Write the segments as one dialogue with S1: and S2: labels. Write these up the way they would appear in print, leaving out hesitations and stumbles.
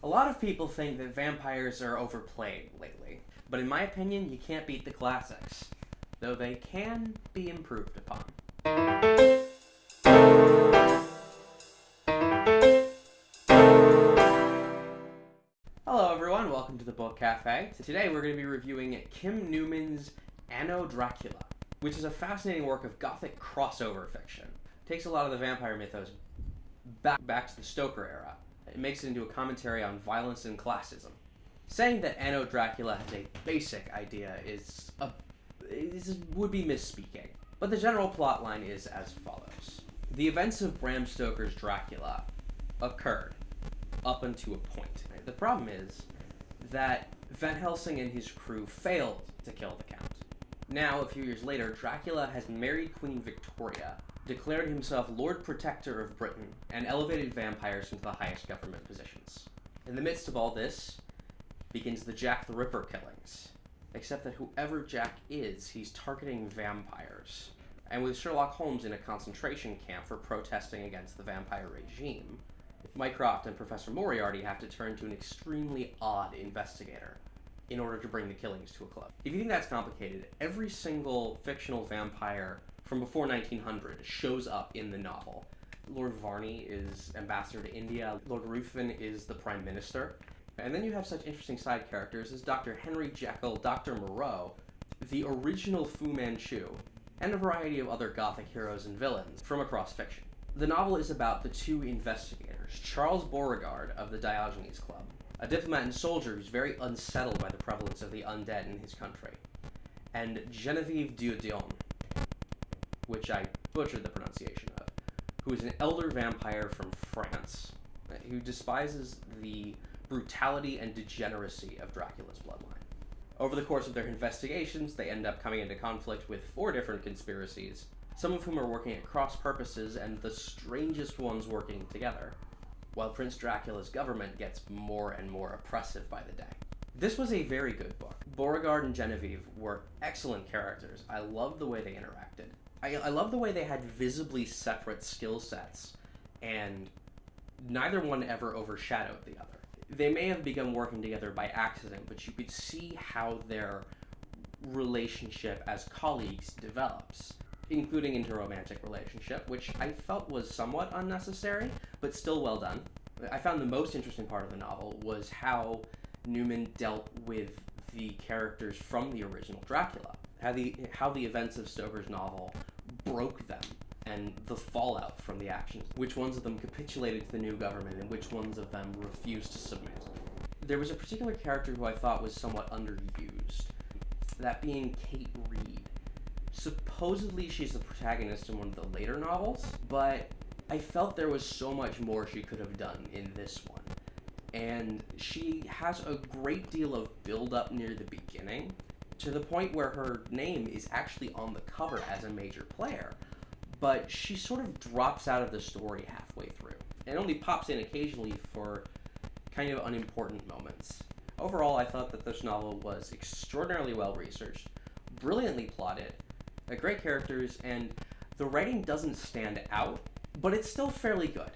S1: A lot of people think that vampires are overplayed lately, but in my opinion, you can't beat the classics, though they can be improved upon. Hello everyone, welcome to the Book Cafe. Today we're going to be reviewing Kim Newman's Anno, Dracula, which is a fascinating work of gothic crossover fiction. It takes a lot of the vampire mythos back to the Stoker era. It makes it into a commentary on violence and classism. Saying that Anno Dracula has a basic idea would be misspeaking, but the general plotline is as follows. The events of Bram Stoker's Dracula occurred up until a point. The problem is that Van Helsing and his crew failed to kill the Count. Now, a few years later, Dracula has married Queen Victoria, declared himself Lord Protector of Britain, and elevated vampires into the highest government positions. In the midst of all this begins the Jack the Ripper killings, except that whoever Jack is, he's targeting vampires. And with Sherlock Holmes in a concentration camp for protesting against the vampire regime, Mycroft and Professor Moriarty have to turn to an extremely odd investigator in order to bring the killings to a close. If you think that's complicated, every single fictional vampire from before 1900 shows up in the novel. Lord Varney is ambassador to India, Lord Ruthven is the prime minister, and then you have such interesting side characters as Dr. Henry Jekyll, Dr. Moreau, the original Fu Manchu, and a variety of other gothic heroes and villains from across fiction. The novel is about the two investigators, Charles Beauregard of the Diogenes Club, a diplomat and soldier who's very unsettled by the prevalence of the undead in his country, and Genevieve Dieudonne, which I butchered the pronunciation of, who is an elder vampire from France, who despises the brutality and degeneracy of Dracula's bloodline. Over the course of their investigations, they end up coming into conflict with 4 different conspiracies, some of whom are working at cross purposes and the strangest ones working together, while Prince Dracula's government gets more and more oppressive by the day. This was a very good book. Beauregard and Genevieve were excellent characters. I loved the way they interacted. I love the way they had visibly separate skill sets, and neither one ever overshadowed the other. They may have begun working together by accident, but you could see how their relationship as colleagues develops, including into a romantic relationship, which I felt was somewhat unnecessary, but still well done. I found the most interesting part of the novel was how Newman dealt with the characters from the original Dracula, how the events of Stoker's novel broke them, and the fallout from the actions. Which ones of them capitulated to the new government, and which ones of them refused to submit. There was a particular character who I thought was somewhat underused, that being Kate Reed. Supposedly she's the protagonist in one of the later novels, but I felt there was so much more she could have done in this one. And she has a great deal of build-up near the beginning, to the point where her name is actually on the cover as a major player, but she sort of drops out of the story halfway through, and only pops in occasionally for kind of unimportant moments. Overall, I thought that this novel was extraordinarily well researched, brilliantly plotted, great characters, and the writing doesn't stand out, but it's still fairly good.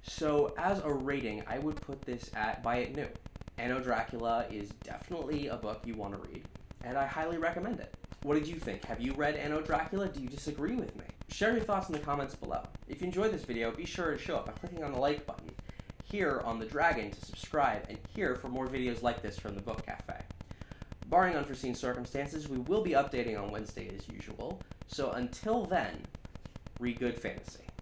S1: So as a rating, I would put this at Buy It New. Anno Dracula is definitely a book you want to read, and I highly recommend it. What did you think? Have you read Anno Dracula? Do you disagree with me? Share your thoughts in the comments below. If you enjoyed this video, be sure to show it by clicking on the like button, here on the dragon to subscribe, and here for more videos like this from the Book Cafe. Barring unforeseen circumstances, we will be updating on Wednesday as usual, so until then, read good fantasy.